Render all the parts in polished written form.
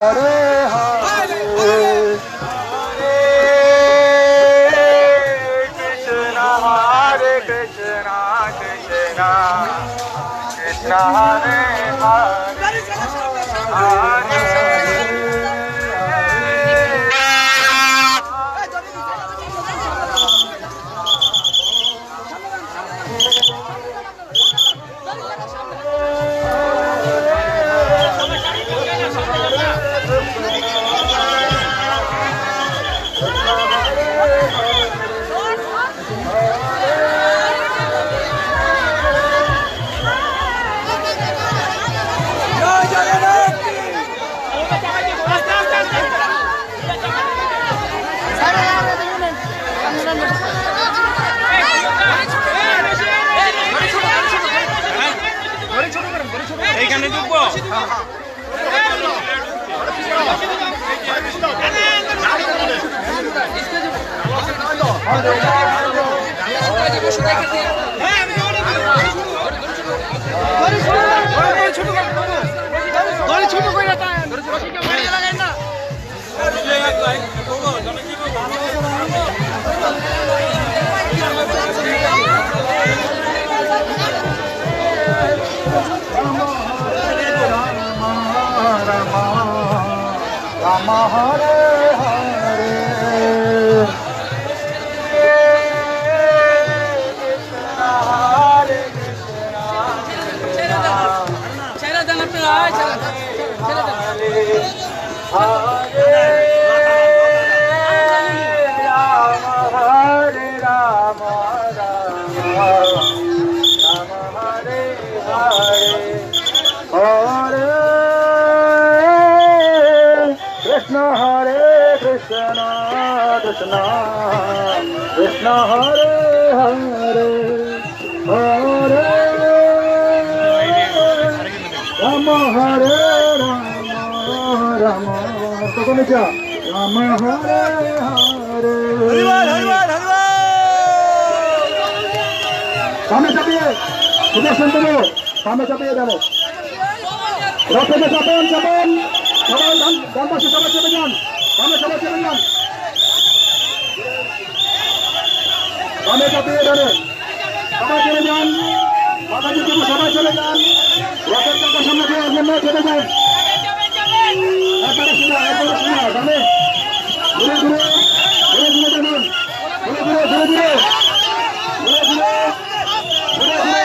হরে হরে কৃষ্ণ হরে কৃষ্ণ কৃষ্ণ কৃষ্ণ হরে হরে হরে এইখানে ঢুকবো ছোট করে লাগাই না রাম হরে হরে কৃষ্ণ হরে কৃষ্ণ ছেড়ে দেন আপনারা ছেড়ে দেন হরে রাম হরে রাম রাম রাম হরে হরে হরে কৃষ্ণ হরে কৃষ্ণ কৃষ্ণ কৃষ্ণ হরে হরে হরে রাম হরে রাম রাম তখন রাম হরে হরে সামনে চাপিয়ে সুদর্শন দেবো সামনে চাপিয়ে দেবো রথে চাপেন চাপেন সবাই ডান পাশে সবাই চেপে যান সামনে সবাই চেপে যান সামনে চাপিয়ে ধরে সবাই চলে যান মাতাজি দেবো সবাই চলে যান রথের চাকার সামনে দিয়ে আসবেন না চেপে যান একবারে শোনা সামনে ঘুরে ঘুরে ঘুরে ঘুরে জানান ঘুরে ঘুরে ঘুরে ঘুরে ঘুরে ঘুরে ঘুরে ঘুরে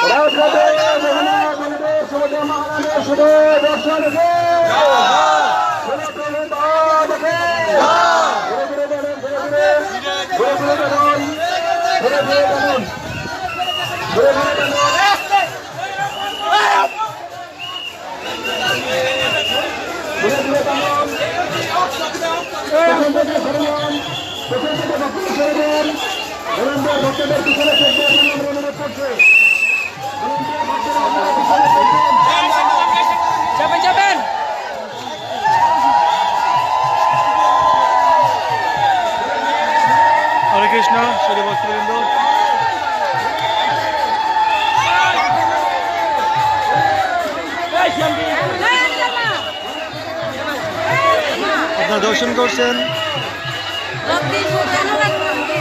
রাজঘাটে জগন্নাথ মন্দিরে সুভদ্রা মহারাজের শুভ দর্শন ঘুরে ঘুরে ভক্তদের পিছনে অনুরোধ করছে যাবেন যাবেন হরে কৃষ্ণ শুধু ভক্তবৃন্দ আপনারা দর্শন করছেন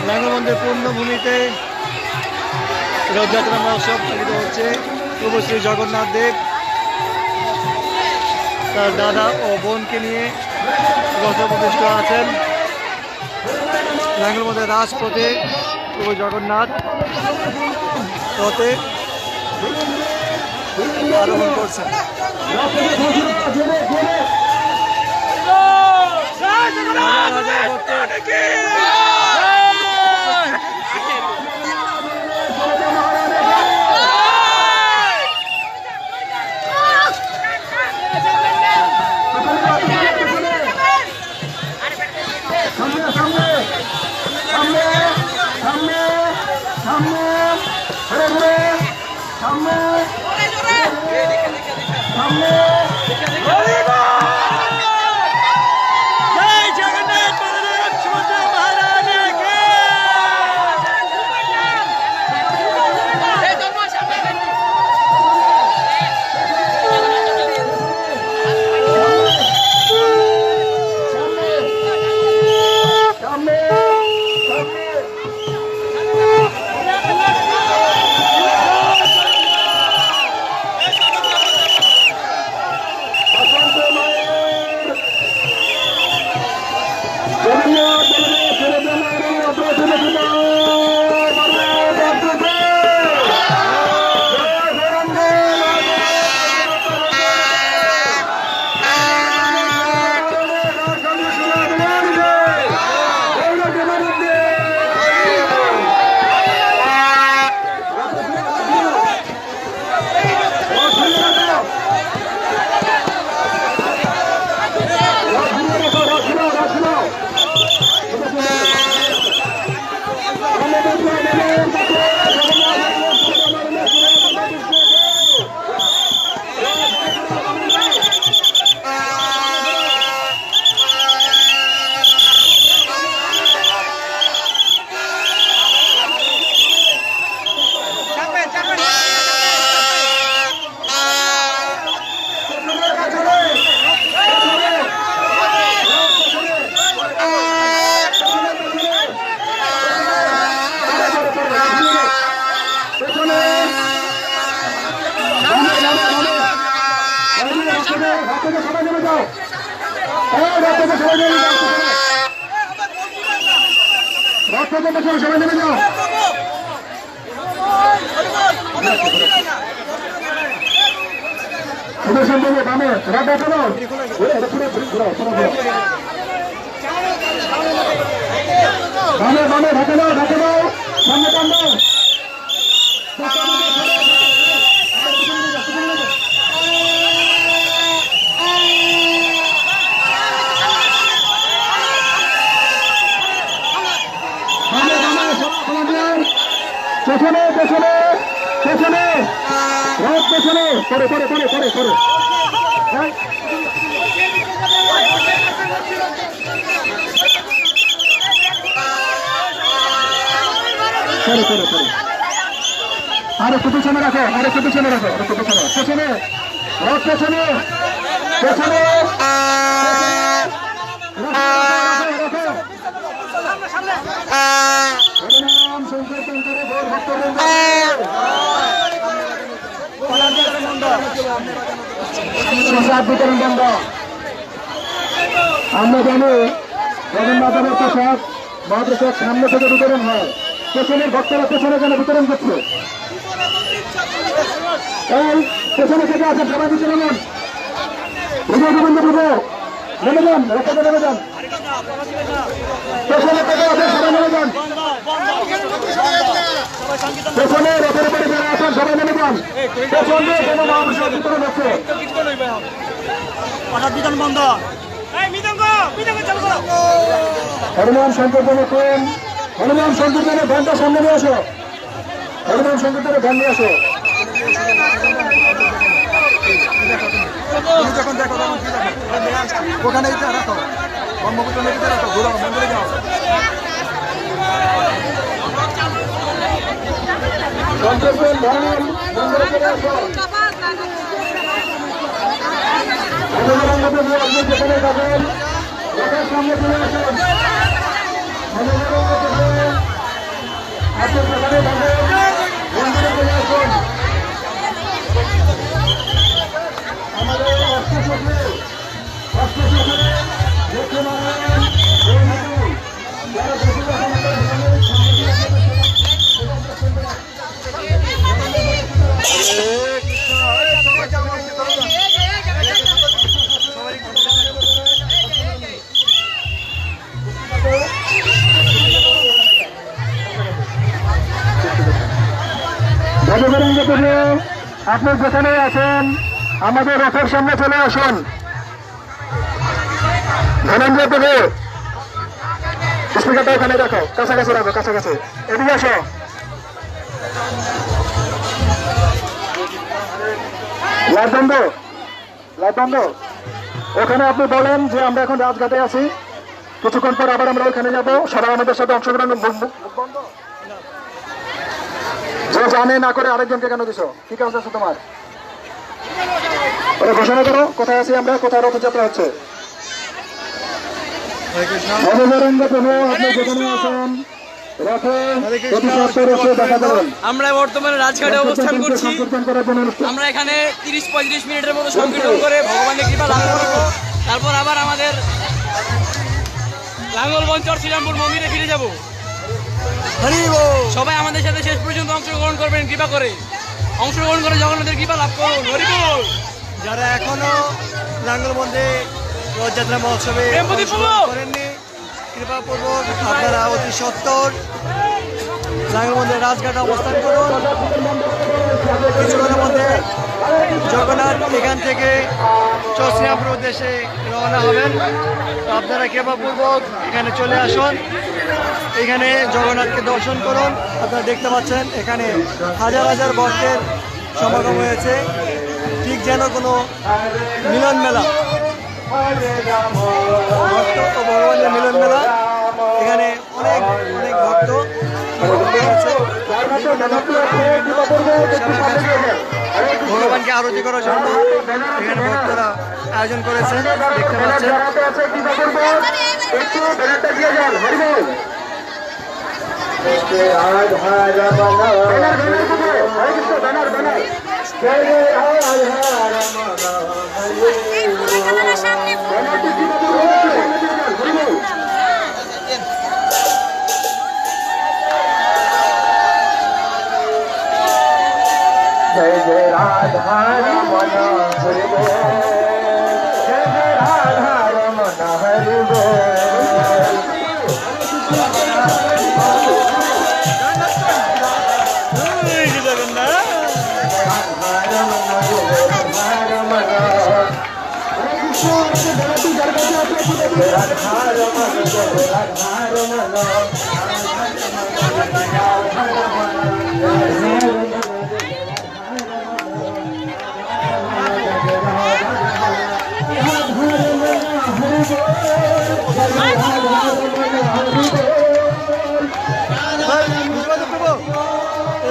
লাঙ্গল মন্দির পূর্ণভূমিতে রথযাত্রা মহোৎসব পালিত হচ্ছে। প্রভু শ্রী জগন্নাথ দেব তার দাদা ও বোনকে নিয়ে রথ প্রতিষ্ঠ আছেন। লাঙ্গল মন্দির রাজপথে প্রভু জগন্নাথ রথে আরোহণ করছেন। সবাই নেমে যাও। সুদর্শন দেবে বামে রাত দেখানো বামে বামে ঢাকে দাও সামনে টানো পেছনে পেছনে পেছনে রাত পেছনে পরে পরে পরে পরে পরে আর একটু পেছনে রাখো আর একটু পেছনে রাখো আর একটু পেছনে পেছনে রাত পেছনে পেছনে বিতরণ বন্ধ। আমরা জানি জগন্নাথের প্রসাদ মহাপ্রসাদ সামনে থেকে বিতরণ হয়, পেছনের ভক্তরা পেছনে যেন বিতরণ করছে। এই পেছনে থেকে আছেন সবাই নিচে নামেন, ভিডিও গোবিন্দ ভিডিও নেমে যান, রাস্তাতে নেমে যান, পেছনে থেকে আছেন সবাই নেমে যান, পেছনে রথের উপরে যারা আছেন সবাই নেমে যান, পেছনে যেন মহাপ্রসাদ বিতরণ হচ্ছে। বন্ধ। হনুমান সংকীর্তনে কোন হনুমান সংকীর্তনের ঘন্টা সামনে নিয়ে আসো, হনুমান সংকীর্তনের গান নিয়ে আসো। যখন দেখো তখন ওখানে রাখো ব্রহ্মপুত্র নদীতে রাখো ঘুরো মন্দিরে যাও। সংকীর্তন ধর্ম মন্দিরে চলে আসো। আপনি যেখানে যাবেন রথের সামনে চলে আসুন, আপনি যেখানে যাবেন মন্দিরে চলে আসুন। আমাদের অষ্টসখী লক্ষ্মীনারায়ণ যারা আপনি যেখানে আছেন আমাদের রথের সামনে চলে আসুন। ধনঞ্জয় প্রভু স্পিকারটা ওখানে রাখো, কাছাকাছি রাখো, কাছাকাছি এদিকে আসো। লাইট বন্ধ। ওখানে আপনি বলেন যে আমরা এখন রাজঘাটে আছি, কিছুক্ষণ পর আবার আমরা ওখানে যাবো, সবাই আমাদের সাথে অংশগ্রহণ। যে জানে না করে আরেকজনকে কেন দিছো, কি কাজ আছে তোমার? ওরা ঘোষণা করো কোথায় আছি আমরা, কোথায় রথযাত্রা হচ্ছে। আমরা বর্তমানে রাজঘাটে অবস্থান করছি। আমরা এখানে 30-35 মিনিটের মতো সংকীর্তন করে ভগবানের কৃপা লাভ করবো, তারপর আবার আমাদের লাঙ্গলগঞ্জ শ্রীরামপুর মন্দিরে ফিরে যাব। সবাই আমাদের সাথে শেষ পর্যন্ত অংশগ্রহণ করবেন, কৃপা করে অংশগ্রহণ করে জগন্নাথের কৃপা লাভ করুন। হরিবল। যারা এখনো লাঙ্গলবন্দে রথযাত্রা মহোৎসবে করেননি, কৃপাপূর্বক আপনারা অতি সত্বর লাঙ্গলবন্দের রাজঘাটে অবস্থান করুন। কিছুক্ষণের মধ্যে জগন্নাথ এখান থেকে শ্রীরামপুর উদ্দেশ্যে রওনা হবেন। আপনারা কৃপাপূর্বক এখানে চলে আসুন, এখানে জগন্নাথকে দর্শন করুন। আপনারা দেখতে পাচ্ছেন এখানে হাজার হাজার ভক্তের সমাগম হয়েছে, ঠিক যেন কোনো মিলন মেলা, ভক্ত ও ভগবানের মিলন মেলা। এখানে অনেক অনেক ভক্ত ভগবানকে আরতি করার জন্য এখানে ভক্তরা আয়োজন করেছেন, দেখতে পাচ্ছেন। সামনে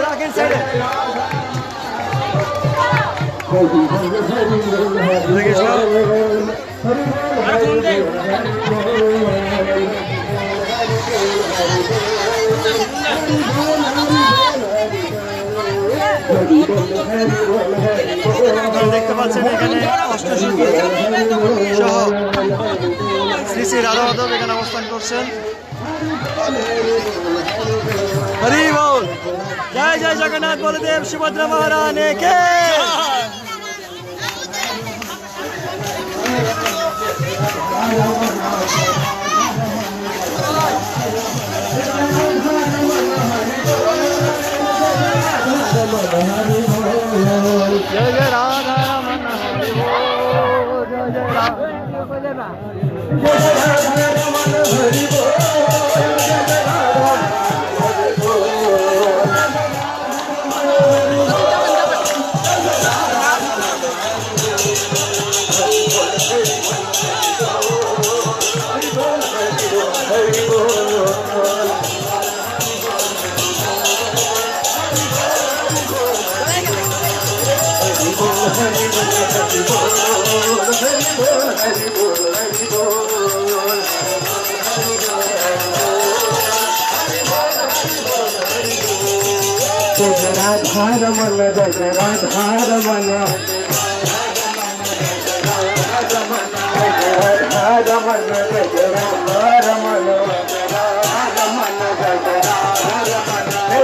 রাখেন সাইডে দেখতে পাচ্ছেন এখানে অষ্টশতী সহ শ্রী শ্রী রাধা মাধব এখানে অবস্থান করছেন। হরি বল, জয় জয় জগন্নাথ বলদেব সুভদ্রা মহারানী কে। जय जय राधा रमन हरि बोल, जय जय राधा रमन हरि बोल, जय जय राधा राधा रमन जय राधा रमन राधा रमन जय राधा रमन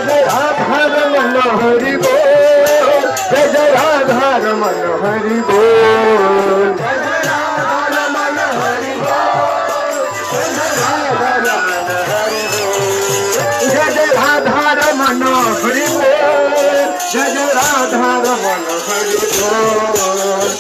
जय राधा रमन हरि बोल, जय जय राधा रमन हरि बोल, जय जय राधा रमन हरि बोल, जय जय राधा रमन हरि बोल।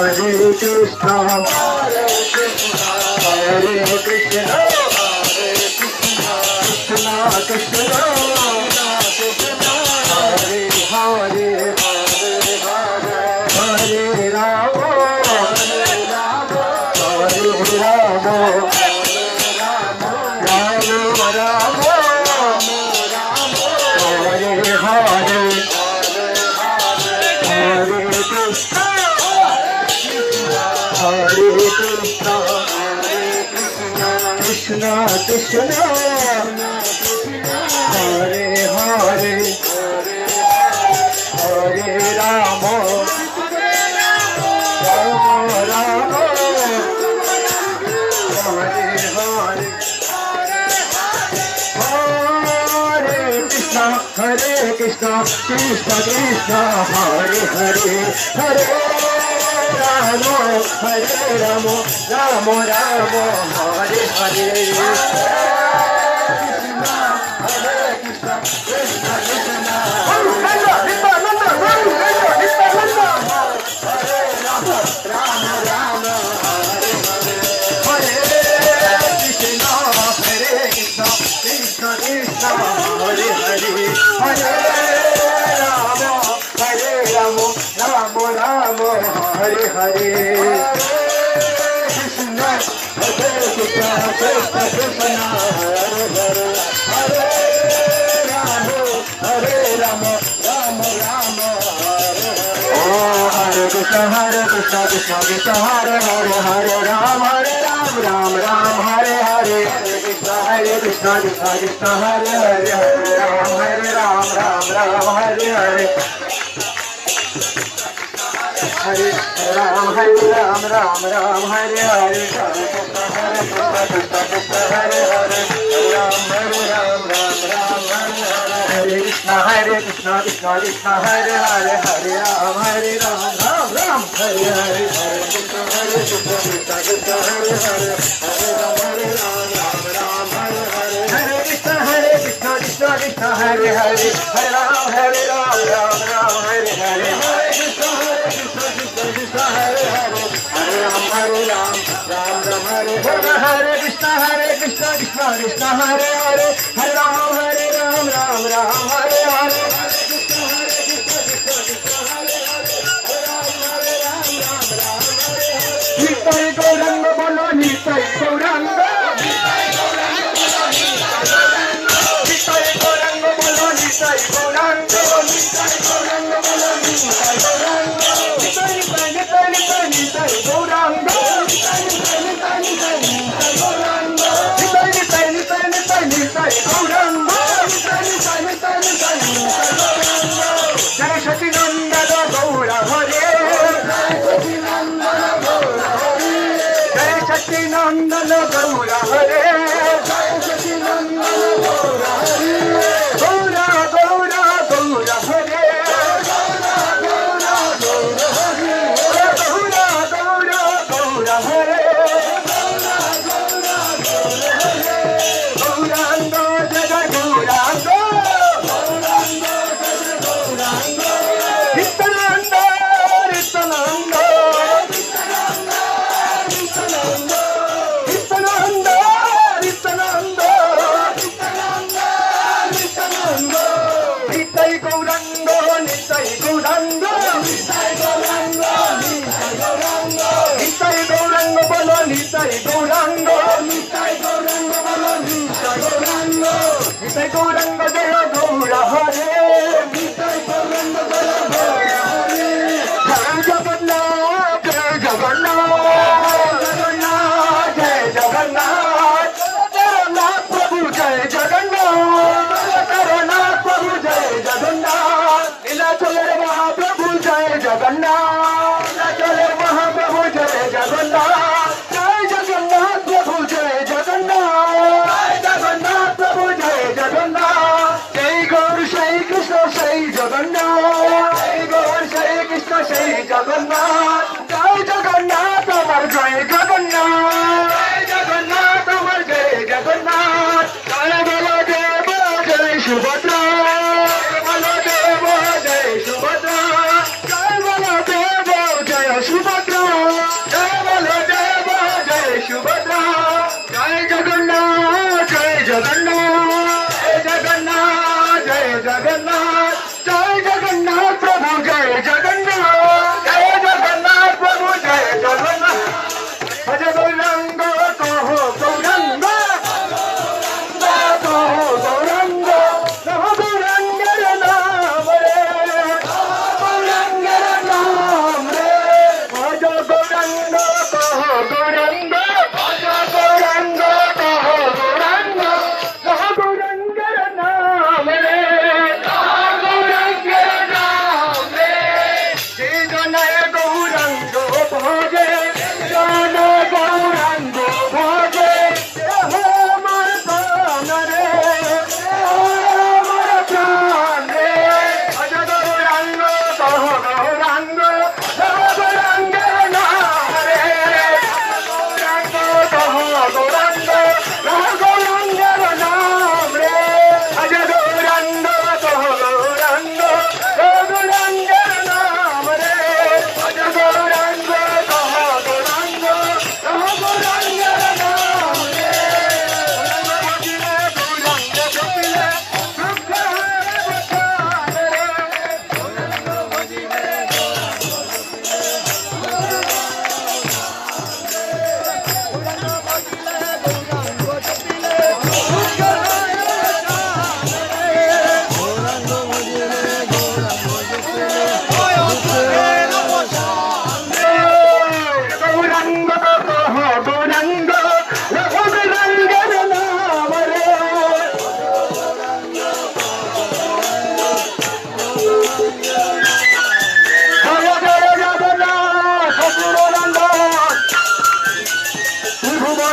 Hare Krishna, Hare Krishna, Krishna Krishna, Hare Hare, Hare Rama, Hare Rama, Rama Rama, Hare Hare, Hare Krishna, Hare Krishna, Krishna Krishna, Hare Hare, Hare Rama, Rama Rama, Hare Hare, Hare Krishna, Hare Krishna, Krishna Krishna, Hare Hare, Hare Rama, Hare Rama, Rama Rama, Hare Hare, Hare Krishna, Krishna Krishna, Hare Rama, Rama Rama, Hare Hare, Hare Krishna, Hare Krishna, Krishna Krishna, Hare Hare, Hare Rama, Hare Rama, Rama Rama, Hare Hare, Krishna, Hare Krishna, Krishna Krishna, Hare Hare, Hare Rama, Hare Rama, Rama Rama, Hare Hare. Oh, Hare Krishna Krishna Hare Hare Hare Ram Ram Ram Hare Hare Hare Krishna Krishna Hare Hare Hare Ram Ram Hare Hare Hare Ram Hare Ram Ram Hare Hare Hare Krishna Hare Krishna Krishna Krishna Hare Hare Hare Ram Hare Ram Ram Hare Hare Hare Krishna Krishna Krishna Hare Hare Hare Ram Hare Ram Ram Hare Hare Hare Krishna Krishna Krishna Hare Hare Hare Ram Hare Ram Ram Hare Hare Hare Krishna Krishna Hare Hare Hare Ram Hare Ram Ram Hare Hare Hare Krishna Krishna Hare Hare Hare Ram Hare Ram Ram Hare Hare Nitai Gauranga bolo Nitai Gauranga Nitai Gauranga bolo Nitai Gauranga Nitai Gauranga bolo Nitai Gauranga Nitai Gauranga Jai Satinandana Gaura Hare Jai Satinandana Gaura Hare Gaura Gaura Gaura Hare Gaura Gaura Gaura Hare Gauranga Jaga Gauranga Nityananda Nityananda Nityananda Nityananda Nityananda Nitai Gauranga Nitai Gauranga Nitai Gauranga Nitai Gauranga bolo Nitai Gauranga Nitai Gauranga bolo Nitai Gauranga Nitai Gauranga Jaya Gaura Hare Nitai Gauranga Jaya Gaura Hare Jai Jagannath Jai Jagannath Jagannath Jai Jagannath Jagannath Prabhu Jai Jagannath Jagannath Prabhu Jai Jagannath Nilachalar Mahaprabhu Jai Jagannath Nilachalar Mahaprabhu Jai Jagannath Jai Jagannath Prabhu Jai Jagannath Jai Jagannath Prabhu Jai Jagannath Jai Gaur Sai Krishna Sai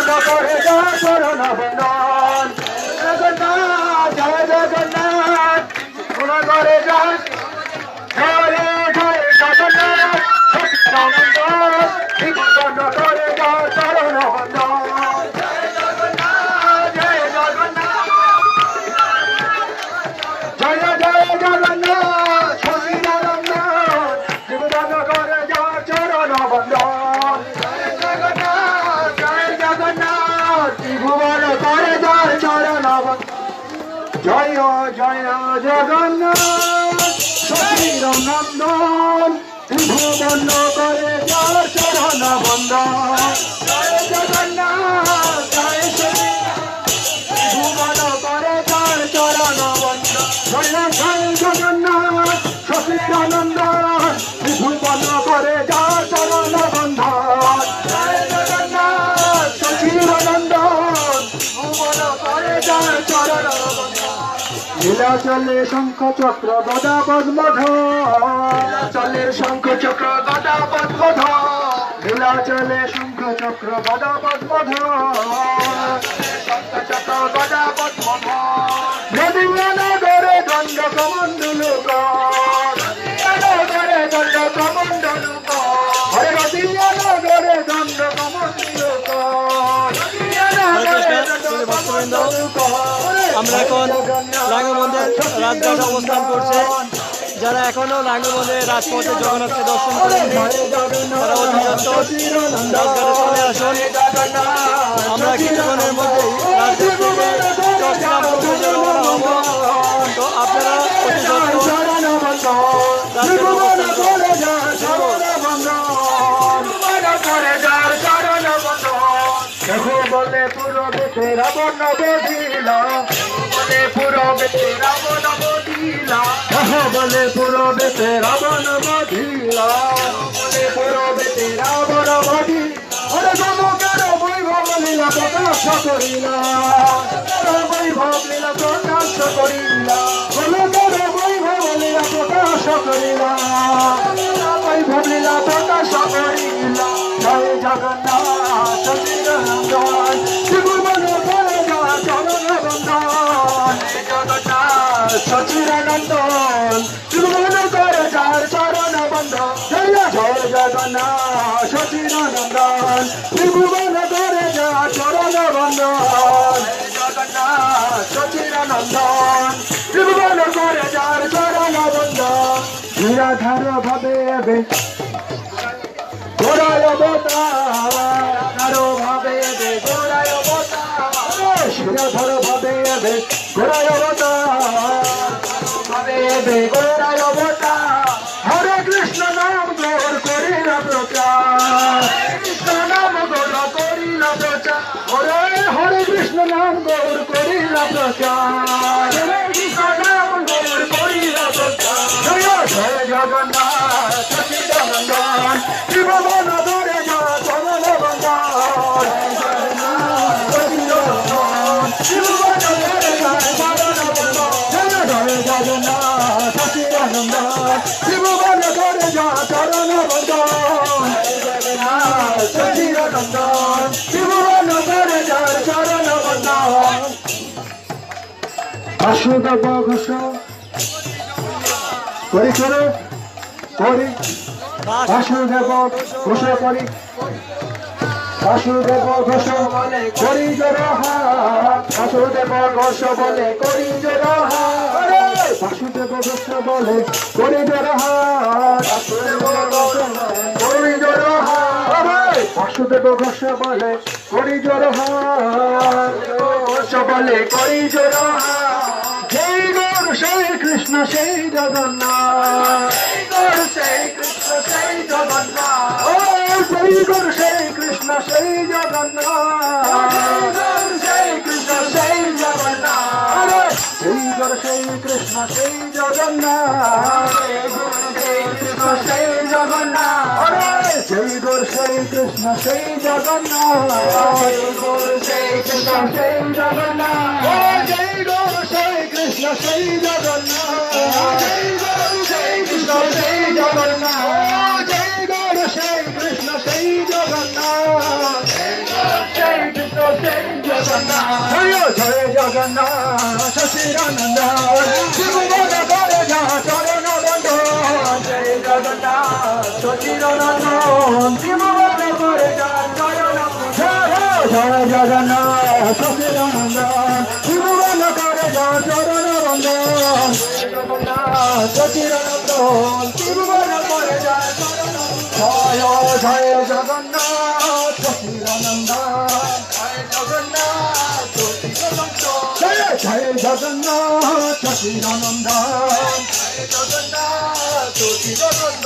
জীবন করে যার চরণ বন্দন জগন্নাথ জয় জগন্নাথ জীবন করে যার জয় জয় জগন্নাথ সচিদানন্দ জীবন করে যার চরণ বন্দন জয় জগন্নাথ জয় জগন্নাথ জয় জয় জগন্নাথ সচিদানন্দ জীবন করে যার চরণ বন্দন জয় জগন্নাথ জয় জগন্নাথ জীবন করে যার চরণ বন্দন জয় জয় জগন্নাথ সচিদানন্দন ত্রিভুবন করে যার চরণ বন্দন জয় জগন্নাথ জয় ত্রিভুবন করে যার চরণ বন্দন জয় জয় জগন্নাথ সচিদানন্দন ত্রিভুবন করে যার চরণ বন্দন জয় জগন্নাথ সচিদানন্দন ত্রিভুবন করে যার চরণ বন্দন লীলা চলে শঙ্খ চক্র গদা পদ্মধর চলে শঙ্খ চক্র গদা পদ্মধর লীলা চলে শঙ্খ চক্র গদা পদ্মধর শঙ্খ চক্র গদা পদ্মধর নদীনগরে দণ্ড কমণ্ডলুক নদীনগরে দণ্ড কমণ্ডলুক হরে নদীনগরে দণ্ড কমণ্ডলুক আমরা এখন রাঙ্গামন্দির রাজঘাটে অবস্থান করছে। যারা এখনো রাঙ্গামন্দির রাজপথে জগন্নাথকে দর্শন করেননি তারা অতি সত্বর রাজঘাটে চলে আসুন। আমরা কিছুক্ষণের মধ্যেই রাজঘাট থেকে চট্টগ্রাম পর্যন্ত রওনা হব। তো আপনারা অতি সত্বর রাজঘাটে অবস্থান দেখো বলে পুরো বেতে রাবণ বধিল বলে পুরো বেতে রাবণ বধিল দেখো বলে পুরো বেতে রাবণ বধিল বলে পুরো বেতে রাবণ বধিল ওরে সমুখের বৈভব লীলা প্রকাশ করিল বৈভব লীলা প্রকাশ করিল সমুখের বৈভব লীলা প্রকাশ করিল বৈভব লীলা প্রকাশ করিল জয় জগন্নাথ সচিদানন্দন ত্রিভুবন করে যার চরণ বন্দন জগন্নাথ সচিদানন্দন ত্রিভুবন করে যার চরণ বন্দন জয় জয় জগন্নাথ সচিদানন্দন ত্রিভুবন করে যার চরণ বন্দন জগন্নাথ সচিদানন্দন ত্রিভুবন করে যার চরণ বন্দন নিরাধার ভাবে গোড়ায় অবতার ভাবে গোড়ায় অবতার শিরাধর ভাবে গোড়ায় অবতার ভাবে গোড়ায় অবতার হরে কৃষ্ণ নাম গৌর করিল প্রচার কৃষ্ণ নাম গৌর করিল প্রচার হরে কৃষ্ণ নাম গৌর করিল প্রচার হরে কৃষ্ণ নাম গৌর করিল প্রচার জয় জয় জগন্নাথ সচিদানন্দন ত্রিভুবন ধরে যা চরণ বন্দন ত্রিভুবন ধরে যা চরণ বন্দন জয় জয় জগন্নাথ সচিদানন্দন ত্রিভুবন ধরে যা চরণ বন্দন জগন্নাথ সচিদানন্দন ত্রিভুবন ধরে যা চরণ বন্দন বাসুদেব ঘোষ করি চলো করি বাসুদেব ঘোষ করি বাসুদেব ঘোষ বলে করি জোরহাট বাসুদেব ঘোষ বলে করি জোরহাট বাসুদেব ঘোষ বলে করি জোরহাট করি জোরহাট বাসুদেব ঘোষ বলে করি জোরহাট ঘোষ বলে করি জোরহাট জয় গৌর সেই কৃষ্ণ সেই জগন্নাথ সেই কৃষ্ণ সেই জগন্নাথ ও জয় গৌর সেই কৃষ্ণ সেই জগন্নাথ সেই কৃষ্ণ সেই জগন্নাথ সেই গৌর সেই কৃষ্ণ সেই জগন্নাথ সেই কৃষ্ণ সেই জগন্নাথ জয় গৌর সেই কৃষ্ণ সেই জগন্নাথ গৌর সেই কৃষ্ণ সেই জগন্নাথ জয় গৌর সেই কৃষ্ণ সেই জগন্নাথ জয় গৌর সেই কৃষ্ণ সেই জগন্নাথ জয় গৌর সেই কৃষ্ণ সেই জগন্নাথ জয় গৌর সেই কৃষ্ণ জগন্নাথ সচিদানন্দন ত্রিভুবন করে যা চরণ বন্দন জয় জগন্নাথ সচিদানন্দন ত্রিভুবন করে যা চরণ জয় জগন্নাথ সচিদানন্দন ত্রিভুবন করে যা চরণ বন্দন জগন্নাথ সচিদানন্দন ত্রিভুবন করে যা চরণ জয় জয় জগন্নাথ সচিদানন্দন জয় জগন্নাথ জয় জয় জগন্নাথ সচিদানন্দন জয় জগন্নাথ সচিদানন্দন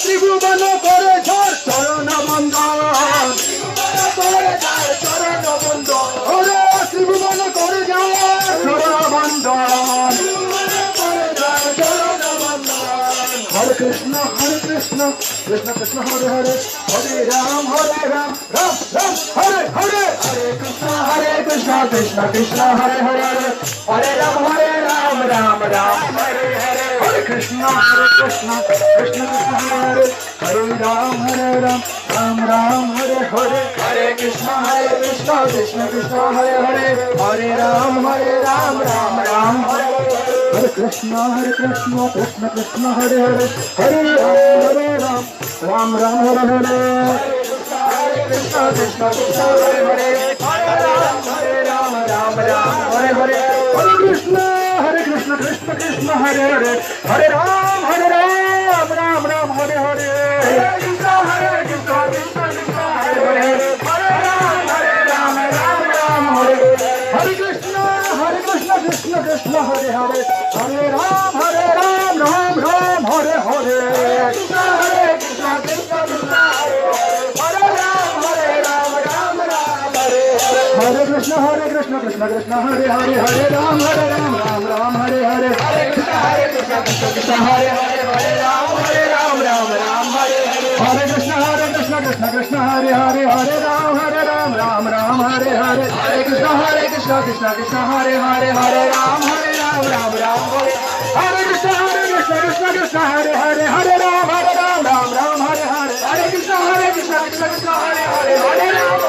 ত্রিভুবন করে ঝড় চরণ বন্দন করে যায় চরণ বন্দন ওরে ত্রিভুবন করে যায় চরণ বন্দন করে যায় চরণ বন্দন হরে কৃষ্ণ কৃষ্ণ কৃষ্ণ হরে হরে হরে রাম রাম রাম হরে হরে হরে কৃষ্ণ কৃষ্ণ কৃষ্ণ হরে হরে হরে রাম রাম রাম হরে হরে হরে কৃষ্ণ কৃষ্ণ কৃষ্ণ হরে হরে রাম রাম রাম হরে হরে হরে কৃষ্ণ কৃষ্ণ কৃষ্ণ হরে হরে হরে রাম রাম রাম হরে হরে কৃষ্ণ কৃষ্ণ কৃষ্ণ হরে হরে হরে রাম রাম রাম হরে হরে কৃষ্ণ কৃষ্ণ কৃষ্ণ হরে হরে হরে রাম রাম রাম হরে হরে হরে কৃষ্ণ কৃষ্ণ কৃষ্ণ হরে হরে হরে রাম রাম রাম হরে হরে হরে কৃষ্ণ কৃষ্ণ কৃষ্ণ হরে হরে হরে রাম রাম হরে হরে কৃষ্ণ কৃষ্ণ কৃষ্ণ হরে হরে হরে রাম রাম রাম হরে হরে কৃষ্ণ কৃষ্ণ কৃষ্ণ হরে রাম রাম রাম হরে হরে কৃষ্ণ কৃষ্ণ কৃষ্ণ হরে হরে হরে রাম রাম হরে হরে হরে কৃষ্ণ কৃষ্ণ হরে হরে হরে রাম রাম হরে হরে কৃষ্ণ কৃষ্ণ কৃষ্ণ হরে হরে হরে রাম রাম হরে হরে হরে কৃষ্ণ কৃষ্ণ কৃষ্ণ হরে হরে হরে রাম রাম হরে হরে কৃষ্ণ কৃষ্ণ কৃষ্ণ হরে হরে হরে রাম রাম হরে হরে হরে কৃষ্ণ কৃষ্ণ কৃষ্ণ হরে হরে হরে রাম হরে Krishna Krishna Krishna Hare Hare Hare Ram Ram Ram Hare Hare Hare Krishna Krishna Krishna Hare Hare Hare Ram Ram Ram Hare Hare Krishna Krishna Krishna Hare Hare Hare Ram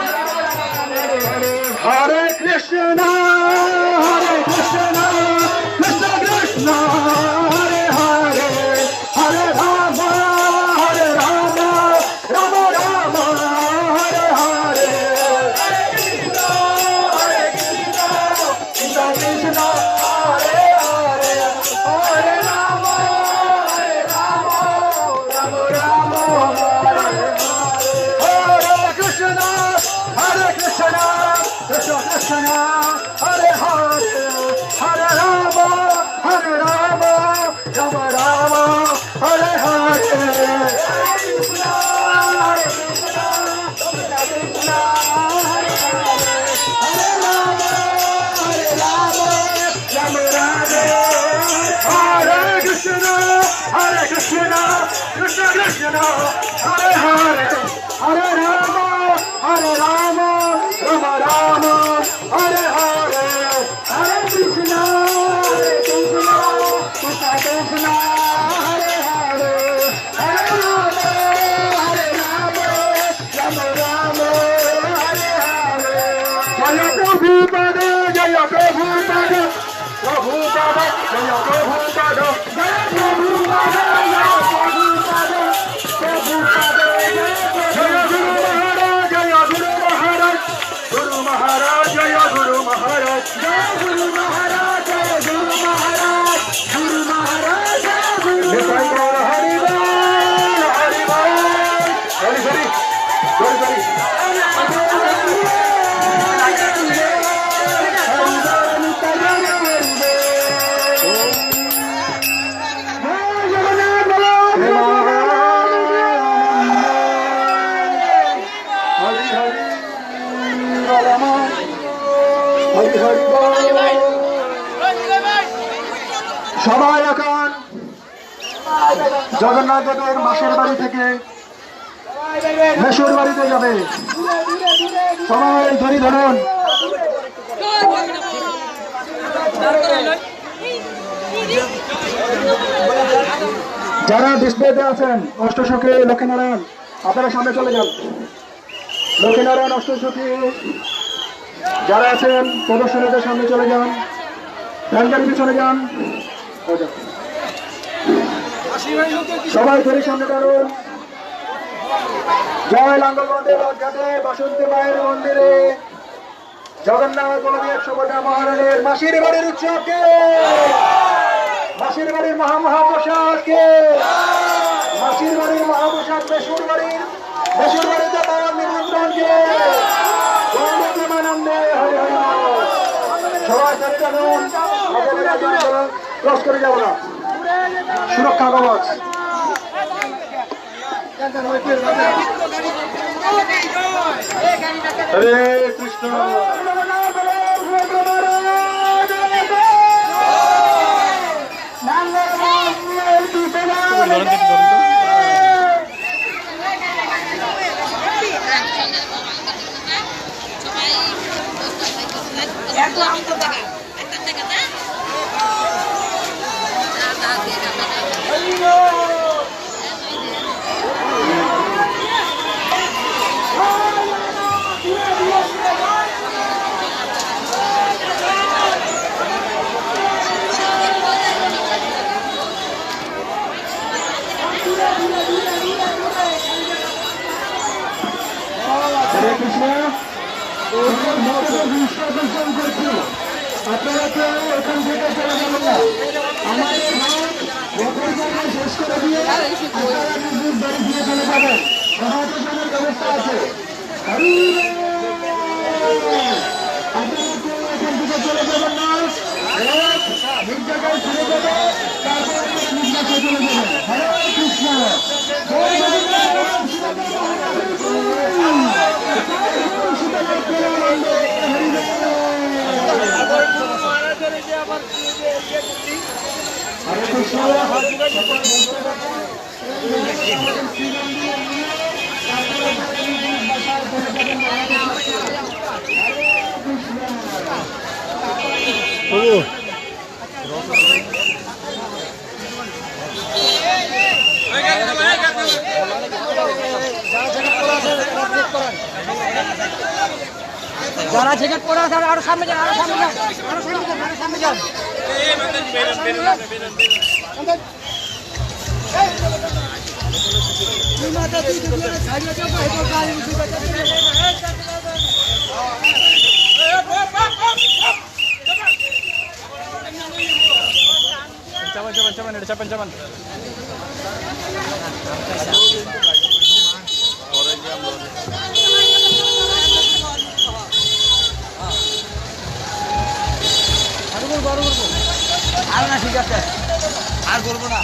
Ram Ram Hare Hare Hare Krishna, Krishna Krishna, Hare Hare, Hare Rama, Rama Rama, Hare Hare, Hare Krishna, Krishna Krishna, Hare Hare, Hare Rama, Rama Rama, Hare Hare. Jaya Prabhupada, Jaya Prabhupada, Prabhupada, Jaya Prabhupada, Jaya Prabhupada, Jaya Prabhupada, Prabhupada, Jaya Guru Maharaj, Jaya Guru Maharaj, Guru Maharaj, Jaya Guru Maharaj, Jaya Guru Maharaj, Jaya Guru Maharaj, Guru Maharaj, Jaya Guru Maharaj. Hari Bol, Hari Bol, Hari Hari, Hari Hari. সবাই এখন জগন্নাথ দেবের মাসের বাড়ি থেকে মেসুর বাড়িতে যাবে। সবাই ধরি ধরুন। যারা ডিসপ্লেতে আছেন অষ্টসখী লক্ষ্মীনারায়ণ, আপনারা সামনে চলে যান। লক্ষ্মীনারায়ণ অষ্টসখী যারা আছেন প্রদর্শনীদের সামনে চলে যান, ব্যাংকের পিছনে যান, সবাই ধরে সামনে দাঁড়ুন। জয় লাঙ্গলবন্দের রথঘাটে বাসন্তী মায়ের মন্দিরে জগন্নাথ বলদেব সুভদ্রা মহারানীর মাসির বাড়ির উৎসবকে, মাসির বাড়ির মহামহাপ্রসাদকে, মাসির বাড়ির মহাপ্রসাদ বেসুর বাড়িতে পাওয়ার নিমন্ত্রণকে আনন্দে হরে হরে সবাই ধরে জানুন। ক্রস করে যাব না, সুরক্ষা কবচ। হরে কৃষ্ণ। আপনারা কেউ এখান থেকে চলে যাবেন না, আমাদের শেষ করে দিয়ে আপনারা নিজ বাড়ি দিয়ে চলে যাবেন। মহাপ্রসাদের ব্যবস্থা আছে, আপনারা কেউ এখান থেকে চলে যাবেন না, নিজ জায়গায় ফিরে যাবে, তারপর আপনারা নিজ জায়গায় চলে যাবেন। হরে কৃষ্ণ। যারা জ্যাকেট পরে আছে আরো সামনে যান, আরো সামনে যান, আরো সামনে যান, আরো সামনে যান। চাপান আর না, ঠিক আছে, আর করবো না।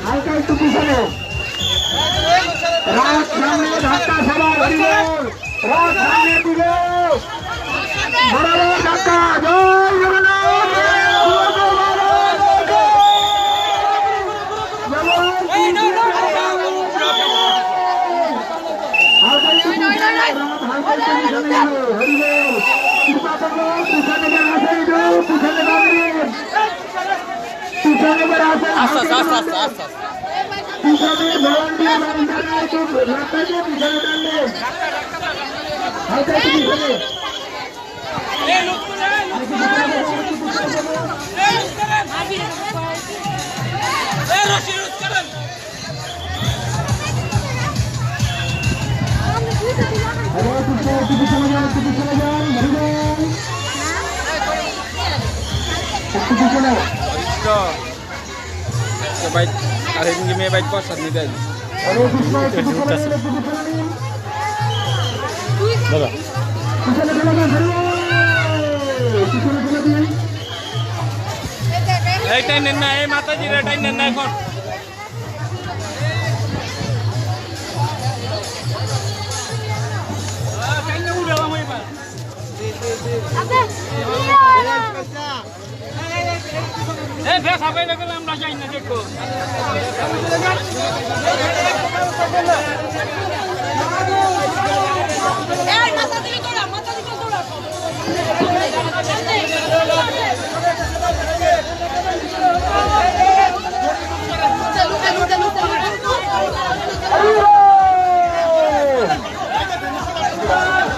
হালকা একটু পিছনে রাত সামনে ধাক্কা সবার হরিবল, রাত সামনে দিকে বরাবর ধাক্কা। জয় জগন্নাথ। পিছনে হরে কৃষ্ণ, একটু পিছনে যান, একটু পিছনে যান, হরিবল। একটু পিছনে। Baik, hari ini may baik pas ni guys. হরে কৃষ্ণ, একটু পিছনে যান, একটু পিছনে নিন। Dadah. পিছনে চলে যান, হরিবল। পিছনে চলে দিন। Hey, time na eh mata ji re time na এখন। Eh, ভেস হবে না গেলে আমরা যাই না দেখো। এই মাথা দিকে তোড়া, মাথা দিকে তোড়া।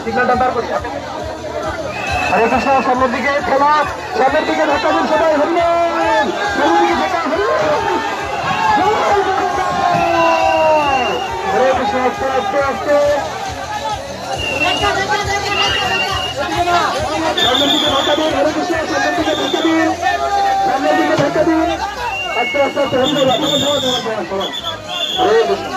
সিগন্যালটা দাঁড় করুন। হরে কৃষ্ণ, সামনের দিকে খেলা, সামনের দিকে ধাক্কা দিন সবাই, হরিবল। সামনের দিকে ধাক্কা, হরিবল। হরে কৃষ্ণ, আস্তে আস্তে আস্তে। সামনের দিকে ধাক্কা দিন, হরে কৃষ্ণ, সামনের দিকে ধাক্কা দিন, সামনের দিকে ধাক্কা দিন, আস্তে আস্তে আস্তে, হরিবল। আপনাকে যাওয়া যাওয়া যাওয়া যাওয়া। হরে কৃষ্ণ।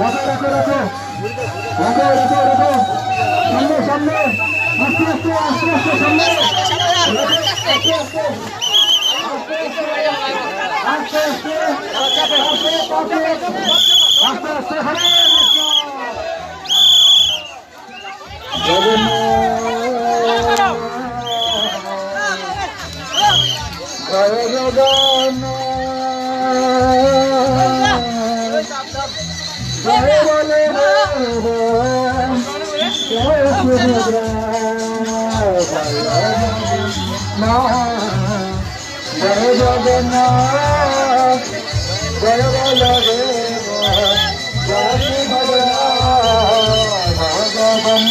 রাখো রাখো রাখো রাখো রাখো রাখো, সামনে সামনে, আস্তে আস্তে আস্তে আস্তে, সামনে আস্তে আস্তে আস্তে আস্তে আস্তে, হরে কৃষ্ণ। জয় জগন্নাথ, জয় বলে জয় সুভদ্রা, জয় জগন্নাথ, জয় বলে জয় সুভদ্রা, ভগবান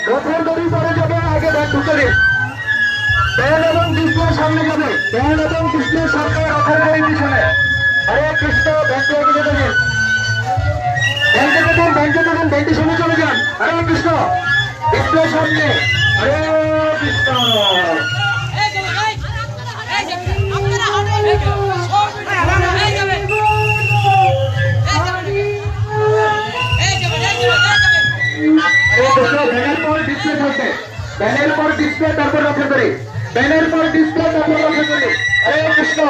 রথের দড়ি পরে যাবে, আগে ব্যাগ ঢুকে দিন। ব্যান এবং কৃষ্ণের সামনে যাবে, ব্যান এবং কৃষ্ণের সামনে, রথের দড়ি পিছনে। হরে কৃষ্ণ, ব্যাংকে এগিয়ে যেতে দিন, ব্যাংকে দেখুন, ব্যাংকে দেখুন, ব্যাংকের সামনে চলে যান। হরে কৃষ্ণ, কৃষ্ণের সামনে, হরে কৃষ্ণ। ব্যানের পর ডিসপ্লে থাকবে, ব্যানের পর ডিসপ্লে, তারপর রথের দড়ি, ব্যানের পর ডিসপ্লে, তারপর রথের দড়ি। হরে কৃষ্ণ।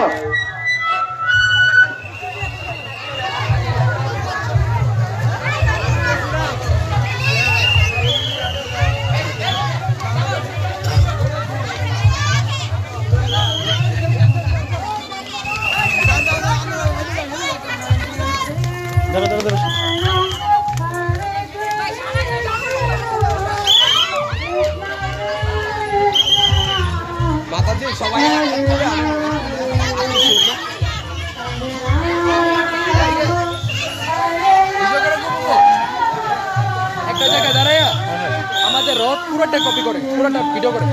সবাই একটা জায়গায় দাঁড়াইয়া আমাদের রথ পুরোটা কপি করে পুরোটা ভিডিও করে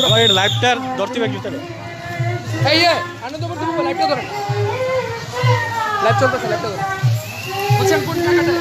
আমার এই লাইভটার ধরতে পারি তাহলে এই আনন্দপুর তুমি লাইভটা ধরো লাইভ চলতেছে লাইভটা ধরো বুঝছেন কোন জায়গাটা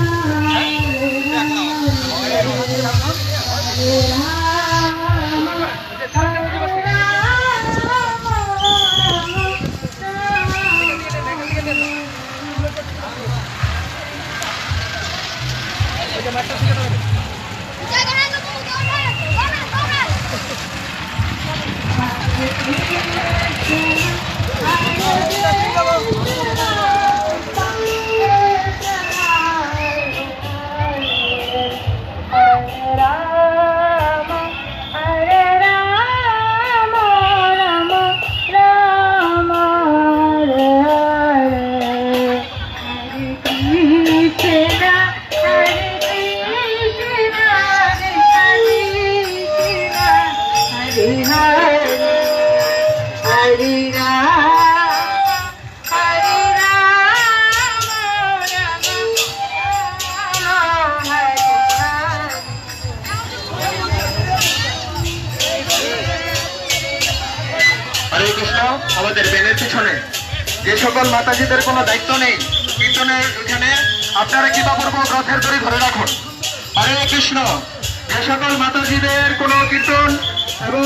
হরে কৃষ্ণ। আমাদের বেনের পিছনে যে সকল মাতাজিদের কোনো দায়িত্ব নেই কীর্তনের ওখানে আপনারা কৃপাপূর্বক রথের দড়ি ধরে রাখুন। হরে কৃষ্ণ। যে সকল মাতাজিদের কোনো কীর্তন এবং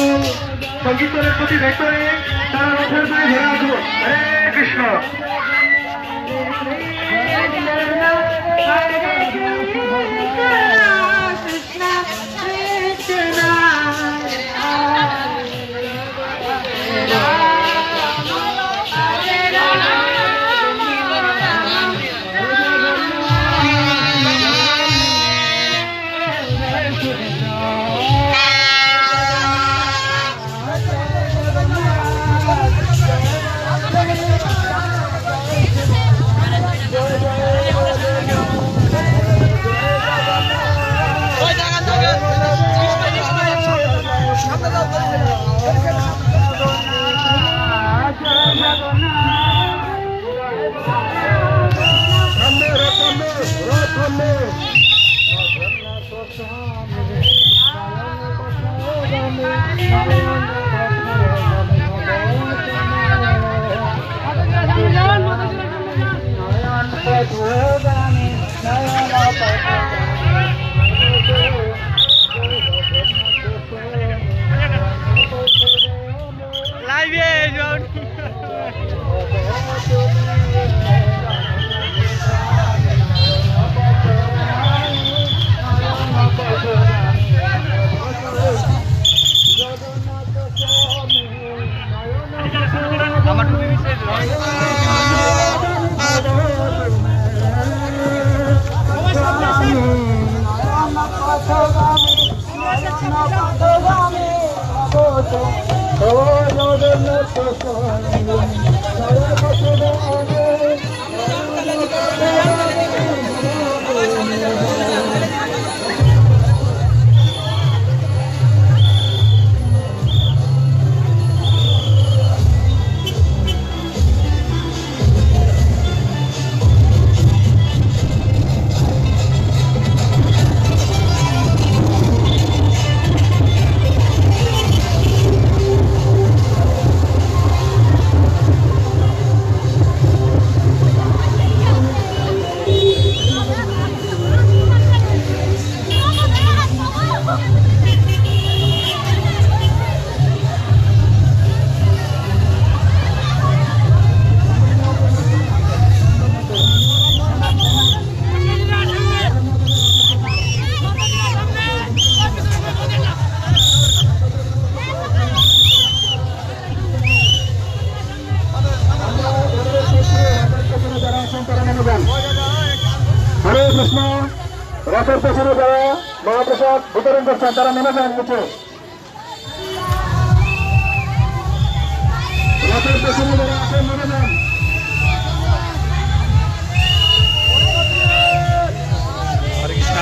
সংকীর্তনের প্রতি দায়িত্ব নেই তারা রথের দড়ি ধরে রাখুন। হরে কৃষ্ণ। হরে কৃষ্ণ। রথের পেছনে যারা মহাপ্রসাদ বিতরণ করছেন তারা নেমে যান নিচে। রথের পেছনে যারা আছেন নেমে যান। হরে কৃষ্ণ।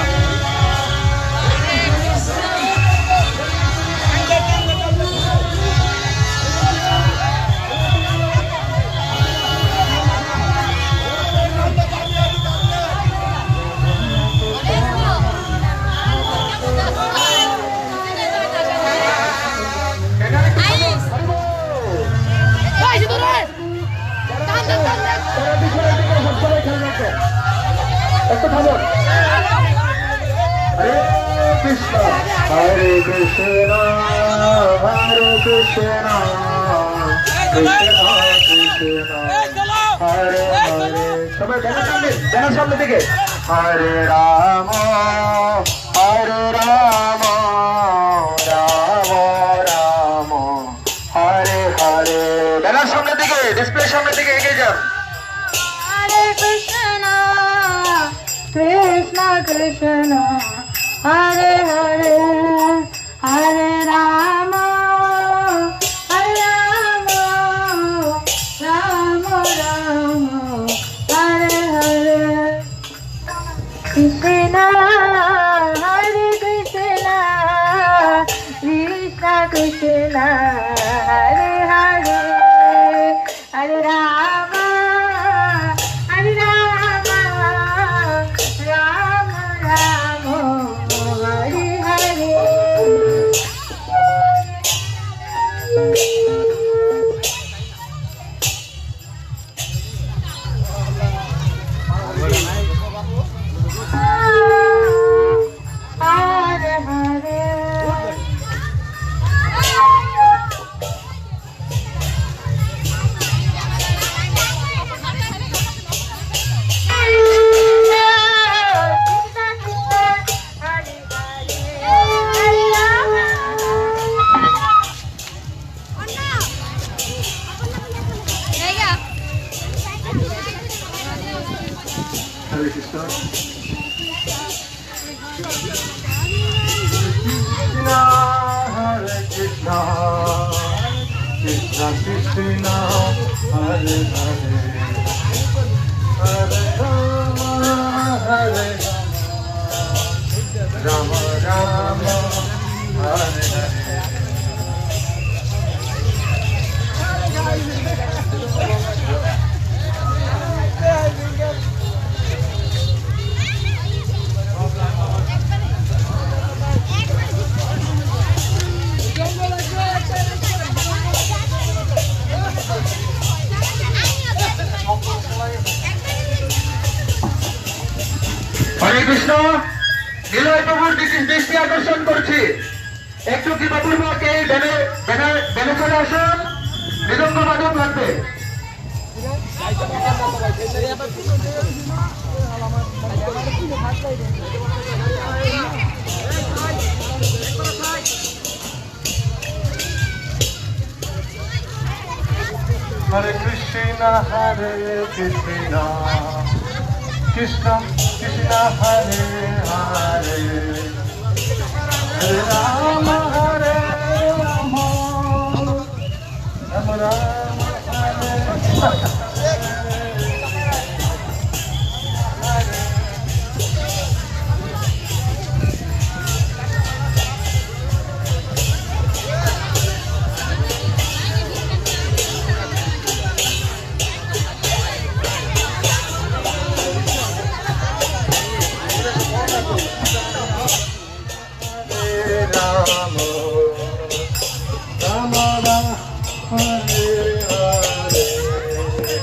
কৃষ্ণ হরে কৃষ্ণ কৃষ্ণ কৃষ্ণ হরে হরে সবাই ব্যানার সামনে থেকে হরে রাম রাম রাম হরে হরে ব্যানার সামনে থেকে ডিসপ্লে সামনে থেকে এগিয়ে যান Hare Krishna, Krishna Krishna, Hare Hare, Hare Rama, Hare Rama, Rama Rama, Hare Hare. Krishna, Hare Krishna, Krishna Krishna, Hare Hare, Hare Rama. Hare Rama, Rama Rama, Hare Hare. Hare Hare. হরে কৃষ্ণ হরে কৃষ্ণ কৃষ্ণ কৃষ্ণ হরে হরে হরে রাম হরে রাম রাম হরে হরে হরে কৃষ্ণ নীলয় প্রভুর দৃষ্টি আকর্ষণ করছি একটু কি বাবুর্বক এই ব্যানে চলে আসুন মৃদঙ্গ বাদক লাগবে হরে কৃষ্ণ হরে কৃষ্ণ কৃষ্ণ কৃষ্ণ হরে হরে হরে রাম রাম রাম রাম রাম হরে হরে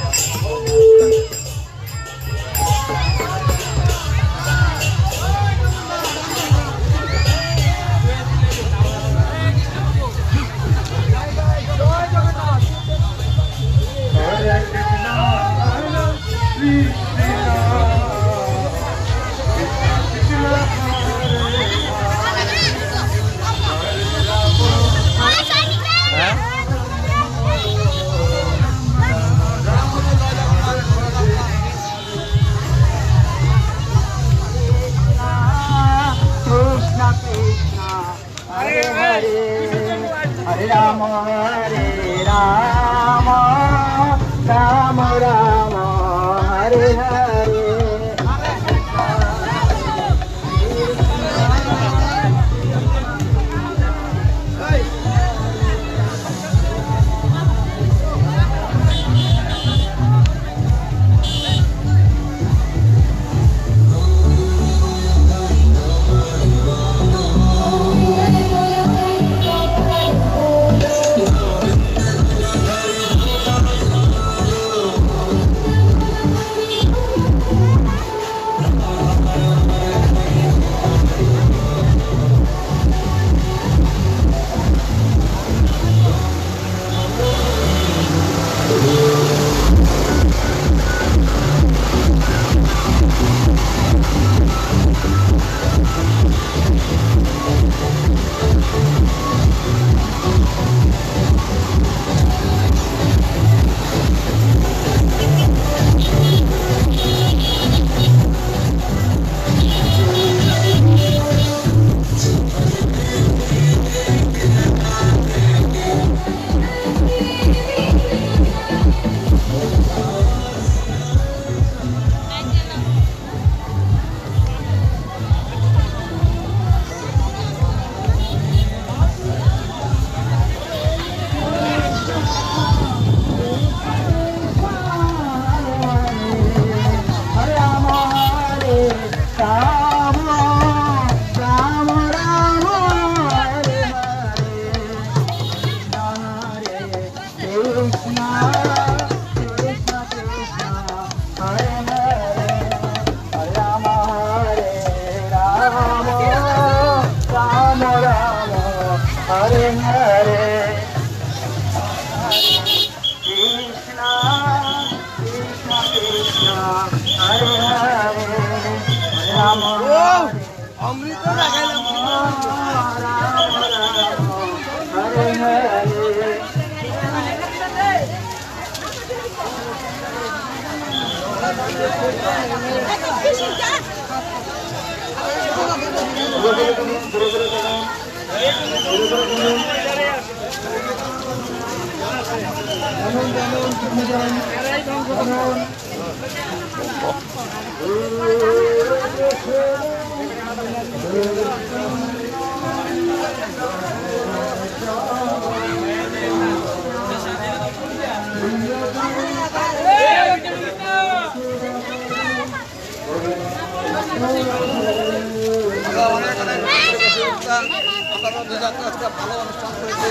ভালো অনুষ্ঠান করেছি,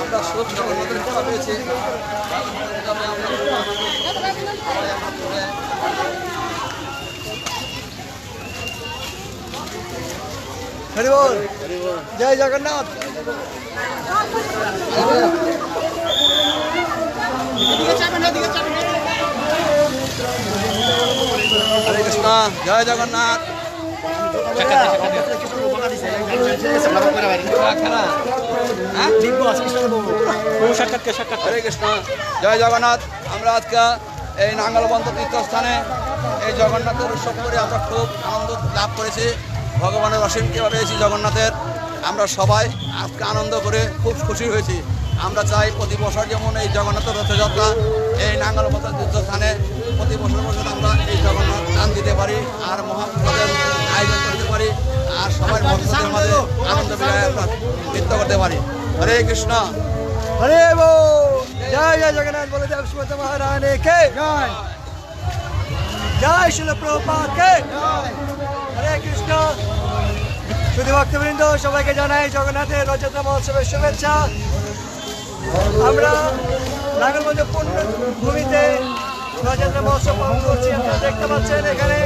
আমরা সব জগন্নাথের কৃপা পেয়েছি। হরি বল, জয় জগন্নাথ। হরে কৃষ্ণ, জয় জগন্নাথ। হরে কৃষ্ণ, জয় জগন্নাথ। আমরা আজকে এই নাঙ্গলবন্ত তীর্থস্থানে এই জগন্নাথের উৎসব করে আমরা খুব আনন্দ লাভ করেছি। ভগবানের অসীম কৃপা পেয়েছি জগন্নাথের। আমরা সবাই আজকে আনন্দ করে খুব খুশি হয়েছি। আমরা চাই প্রতি বছর যেমন এই জগন্নাথের রথযাত্রা এই নাঙ্গলবন্ত তীর্থস্থানে প্রতি বছর আমরা এই জগন্নাথ দান দিতে পারি আর মহাপ্রসাদের আয়োজন করতে পারি আর সবাই ভক্তদের মাঝে আনন্দ বিজয় আমরা নৃত্য করতে পারি। হরে কৃষ্ণ, হরে বল, জয় জয় জগন্নাথ বলদেব সুভদ্রা মহারানী কে জয়, জয় শিল প্রভুপাদ কে জয়। হরে কৃষ্ণ। শুধু ভক্তবৃন্দ সবাইকে জানাই জগন্নাথের রথযাত্রা মহোৎসবের শুভেচ্ছা। আমরা নাঙ্গলবন্ধ পূর্ণভূমিতে রথযাত্রা মহোৎসব পালন করছি। আপনারা দেখতে পাচ্ছেন এখানে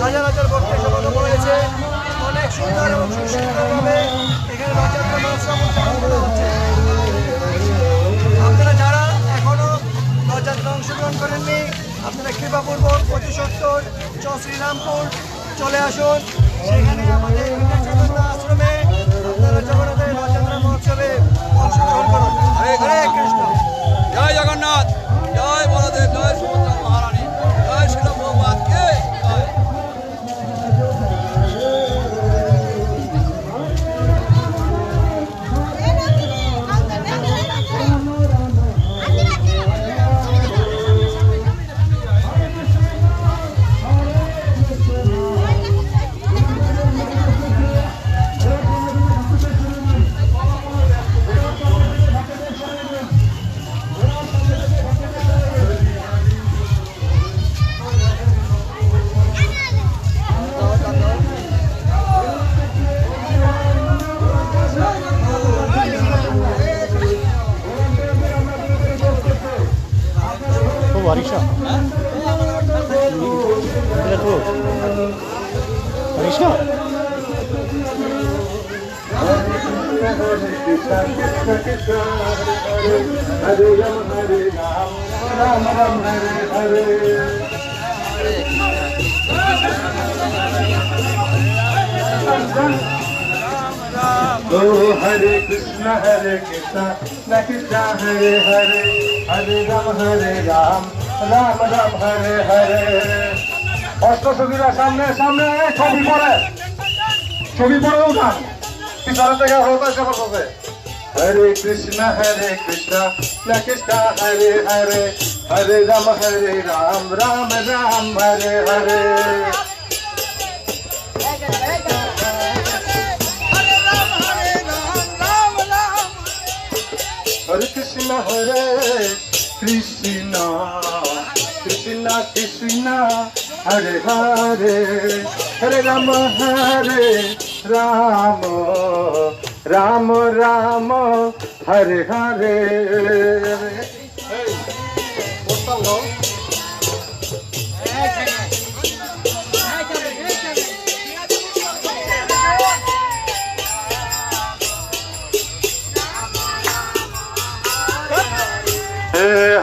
হাজার হাজার ভক্তের সমাগম হয়েছে। অনেক সুন্দর এবং সুশৃঙ্খলভাবে এখানে রথযাত্রা মহোৎসব উদযাপন করা হচ্ছে। আপনারা যারা এখনো রথযাত্রা অংশগ্রহণ করেননি, আপনারা কৃপাপূর্বক 2570 শ্রীরামপুর চলে আসুন। সেখানে আমাদের আশ্রমে আপনারা জগন্নাথের রথযাত্রা মহোৎসবে অংশগ্রহণ করুন। হরে কৃষ্ণ, জয় জগন্নাথ, জয় বলদেব, জয় সুভদ্রা মহারানী, জয় শিল প্রভুপাদ কে জয়। Harisha Harisha Hare Rama, Hare Rama, Ram Ram Hare Hare ओ हरे कृष्ण कृष्ण कृष्ण हरे हरे हरे राम राम राम हरे हरे অষ্টসখীরা সামনে সামনে ছবি পরে উঠান পিছনে থেকে হতা সফর করবে हरे कृष्ण कृष्ण हरे हरे हरे राम राम राम हरे हरे हरे कृष्ण कृष्ण कृष्ण हरे हरे हरे राम राम राम हरे हरे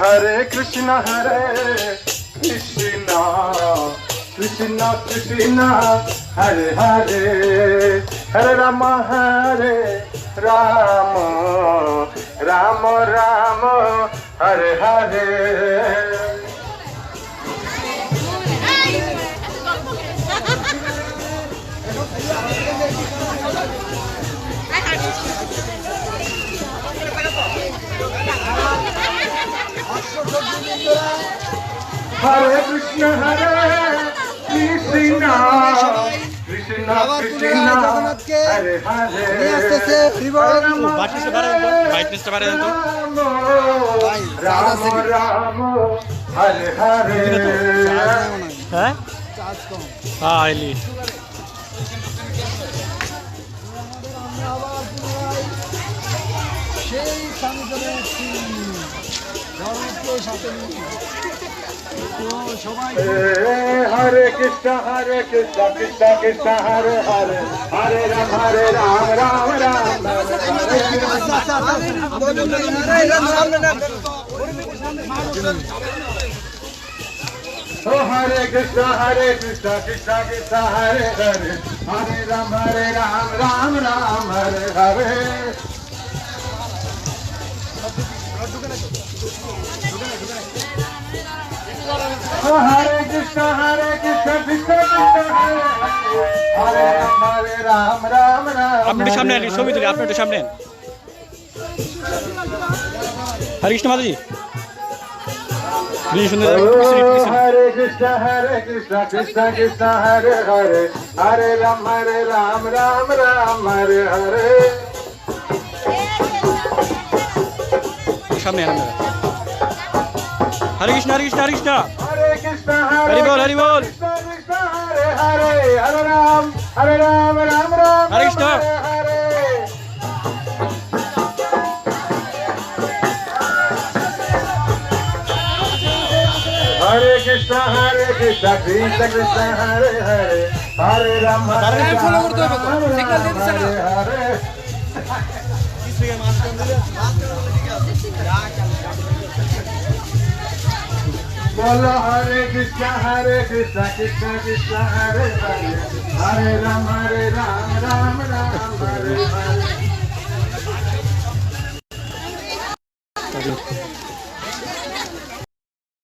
हरे कृष्ण कृष्ण कृष्ण हरे हरे हरे राम राम राम हरे हरे हरे कृष्ण कृष्ण कृष्ण कृष्ण हरे हरे राम राम हरे हरे হ্যাঁ আইলি हरे कृष्ण कृष्ण कृष्ण हरे हरे हरे राम राम ओ हरे कृष्ण कृष्ण कृष्ण हरे हरे हरे राम राम हरे हरे हरे कृष्ण कृष्ण कृष्ण हरे राम राम আপনি একটু সামনে আনি ছবি তুলি আপনি একটু সামনে হরে কৃষ্ণ মাতাজি বেশি সুন্দর हरे कृष्ण कृष्ण कृष्ण हरे हरे हरे राम राम हरे हरे সামনে আনন্দ হরে কৃষ্ণ হরে কৃষ্ণ হরে কৃষ্ণ हरे कृष्ण हरि बोल हरि बोल कृष्ण हरे हरे हरे राम राम हरे कृष्ण हरे हरे कृष्ण कृष्ण कृष्ण हरे हरे हरे राम हरे हरे बोलो हरे कृष्ण कृष्ण कृष्ण हरे हरे हरे राम राम हरे हरे